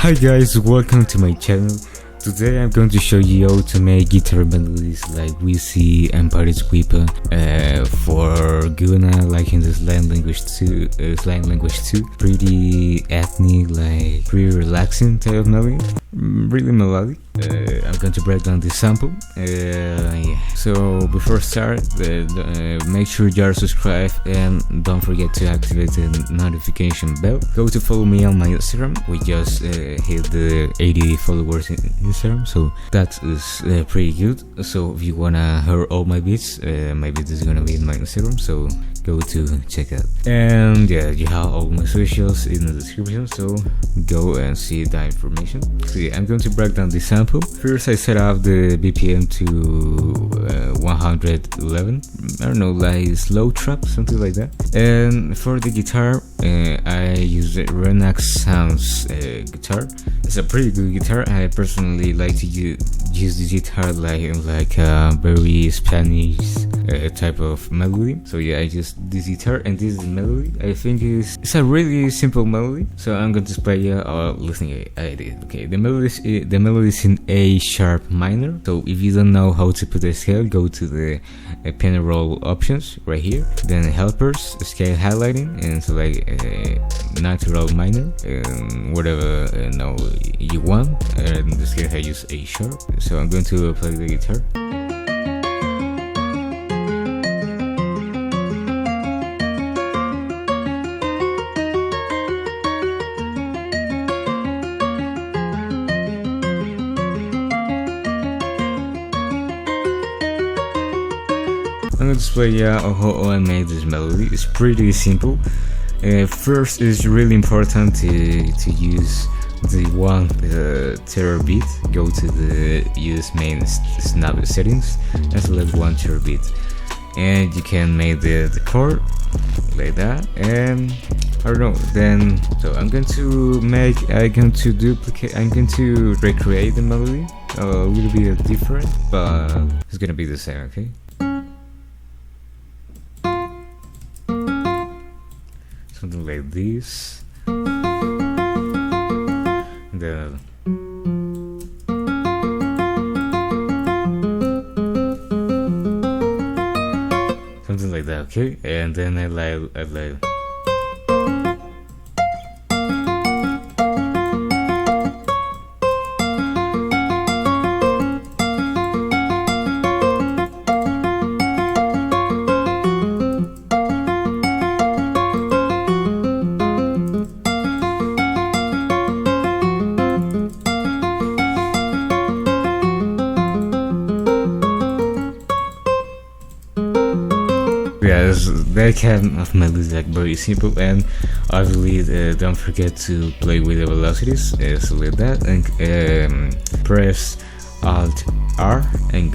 Hi guys, welcome to my channel. Today I'm going to show you how to make guitar melodies like Wheezy and Pyrex for Gunna, like in the Slang Language 2, pretty ethnic, like pretty relaxing type of melody, really melodic. I'm going to break down this sample. So before start, make sure you are subscribed and don't forget to activate the notification bell. Go to follow me on my Instagram. We just hit the 80 followers in Instagram, so that is pretty good. So if you wanna hear all my beats, my beat is gonna be in my Instagram, so go to check out. And yeah, you have all my socials in the description, so go and see that information. So yeah, I'm going to break down this sample. First I set up the BPM to 111, I don't know, like slow trap, something like that. And for the guitar, I use the Renax Sounds guitar. It's a pretty good guitar. I personally like to use the guitar like a very Spanish type of melody. So yeah, I use this guitar and this is the melody. I think it's a really simple melody, so I'm going to play listening at it. Okay, the melody is in A sharp minor. So if you don't know how to put the scale, go to the piano roll options right here, then helpers, scale highlighting, and select natural minor and whatever you want. And in this case I use A sharp, so I'm going to play the guitar. I'm going to display how I made this melody. It's pretty simple. First, it's really important to use the 1 terabyte beat. Go to the use main snap settings and select 1 terabyte beat, and you can make the chord like that. And I don't know. Then so I'm going to recreate the melody a little bit different, but it's gonna be the same. Okay. Something like this, and then something like that. Okay, and then I like yeah, that kind of melody is like very simple, and obviously don't forget to play with the velocities. Select that and press Alt R, and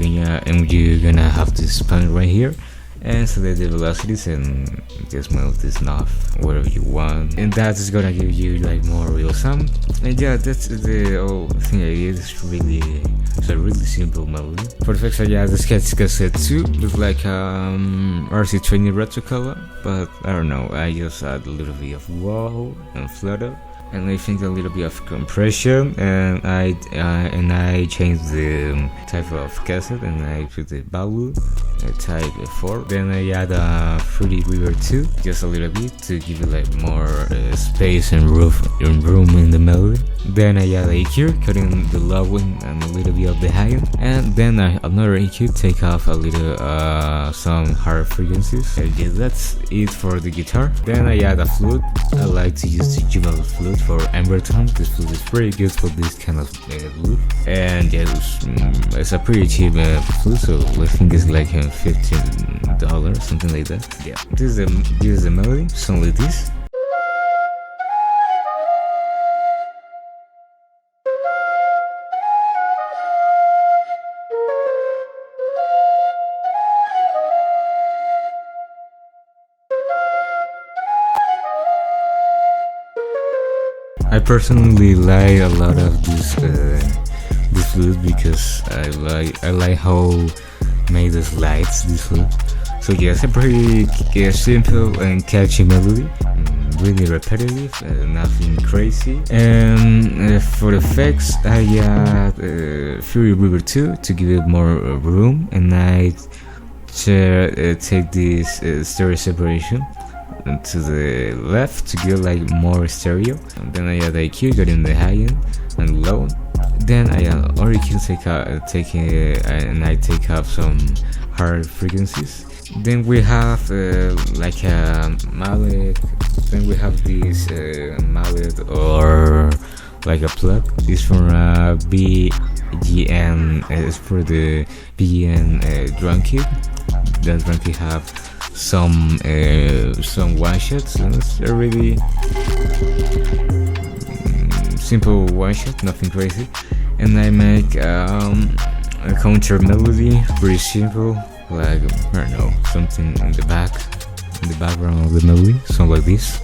you're gonna have this panel right here, and select the velocities and just move this knob wherever you want, and that is gonna give you like more real sound. And yeah, that's the whole thing I did. It's a really simple melody. For the effects, I add the sketch cassette too, with like RC20 retro color, but I don't know, I just add a little bit of wah and flutter, and I think a little bit of compression, and I changed the type of cassette, and I put the value type 4. Then I add a fruity reverb too, just a little bit to give it like more space and room in the melody. Then I add EQ, cutting the low end and a little bit of the high end, and then another EQ, take off a little some hard frequencies. Yeah, that's it for the guitar. Then I add a flute. I like to use the Cubeatz flute for Embertone. This flute is pretty good for this kind of flute, and yeah, it's a pretty cheap flute, so I think it's like $15, something like that. Yeah, this is the melody, something like this. I personally like a lot of this flute because I like how made the slides this flute. So yes, a pretty simple and catchy melody. really repetitive, nothing crazy. And for the effects, I add Fury River 2 to give it more room, and I take this stereo separation to the left to get like more stereo. And then I add EQ, getting the high end and low. Then I add EQ, and I take off some hard frequencies. Then we have like a mallet. Then we have this mallet or like a plug. It's from BGN. It's for the BGN drum kit. That drum kit have some one shots. It's a really simple one shot, nothing crazy. And I make a counter melody, pretty simple, like I don't know, something in the background of the melody, something like this.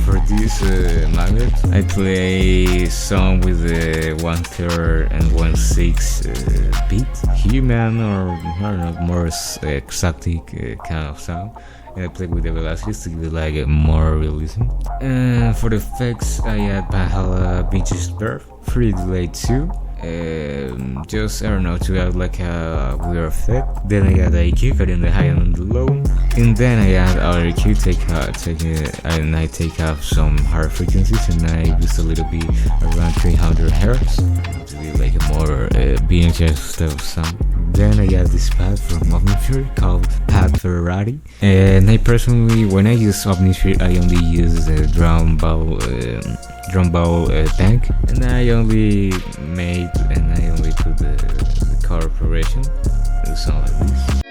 For this magnet, I play song with the 1/3 and 1/6 beat, human or I don't know, more exotic kind of sound. And I play with the velocities to give it like more realism. And for the effects, I add Valhalla Beaches Birth, free delay 2. Just I don't know, to add like a weird effect. Then I add EQ, cutting the high and the low, and then I add EQ, and I take off some hard frequencies, and I boost a little bit around 300 Hz to be like a more BNJ style sound. Then I add this pad from Omnisphere called Pad Ferrari, and I personally, when I use Omnisphere, I only use the drum bowl bank, and I only put the car operation. It sounds like this.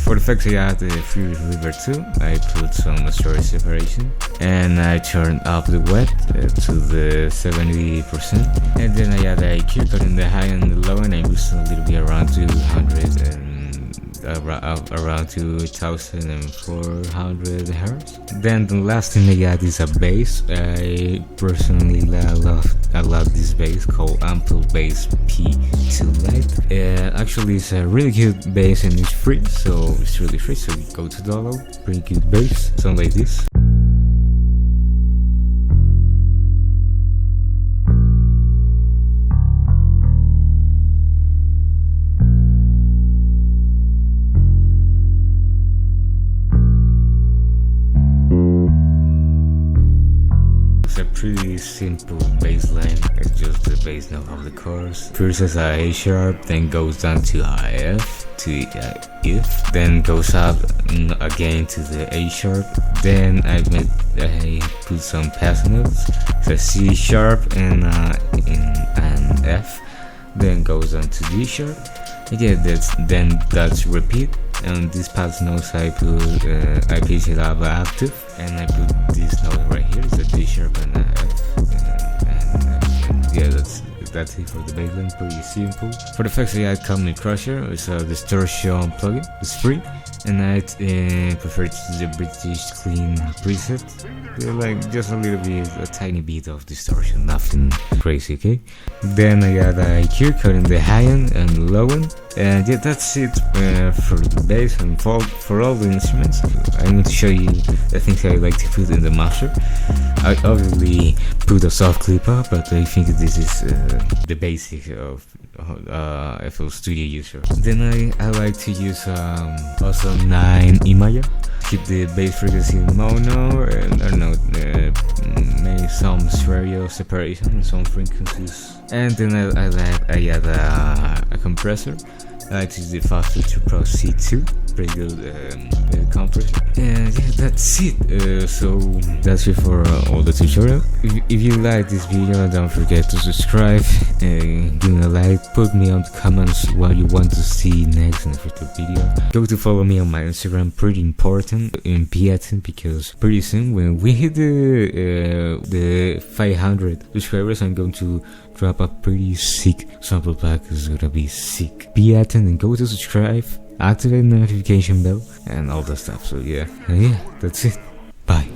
For the effects, I add the Fury River 2. I put some stereo separation, and I turn up the wet to the 70%, and then I add the EQ, cutting the high and the low, and I boost a little bit around 200 and around 2400 Hz. Then the last thing I add is a bass. I personally love this bass called Ample Bass P2 Lite. Actually, it's a really good bass and it's free, so it's really free. So go to download. Pretty good bass, sound like this. It's a pretty simple bass line. It's just the bass note of the chorus. First as a A sharp, then goes down to a F, to F, then goes up again to the A sharp. Then I put some pass notes. It's a C sharp and an F. Then goes on to D sharp. Again, that's repeat. And this pass notes I pitch it up active, and I put this note right here. It's a D sharp and a F. And yeah, that's it for the bassline. Pretty simple. For the effects, I add Calming Crusher. It's a distortion plugin. It's free, and I prefer to use the British clean preset. Like just a little bit, a tiny bit of distortion, nothing crazy. Okay. Then I add EQ, cutting the high end and low end. And yeah, that's it for the bass and for all the instruments. I'm going to show you the things I like to put in the master. I obviously put a soft clip up, but I think this is the basic of FL Studio user. Then I like to use also 9 Imaya. Keep the bass frequency in mono, and I don't know, maybe some stereo separation in some frequencies. And then I add a compressor. I like to use the Fast Filter Pro C2. pretty good compressor. Yeah, that's it. So that's it for all the tutorial. If you like this video, don't forget to subscribe, give me a like, put me on the comments what you want to see next in a future video. Go to follow me on my Instagram, pretty important in Cubeatz, because pretty soon when we hit the 500 subscribers, I'm going to drop a pretty sick sample pack. It's gonna be sick. Cubeatz, and go to subscribe, activate the notification bell, and all that stuff. So yeah, that's it. Bye.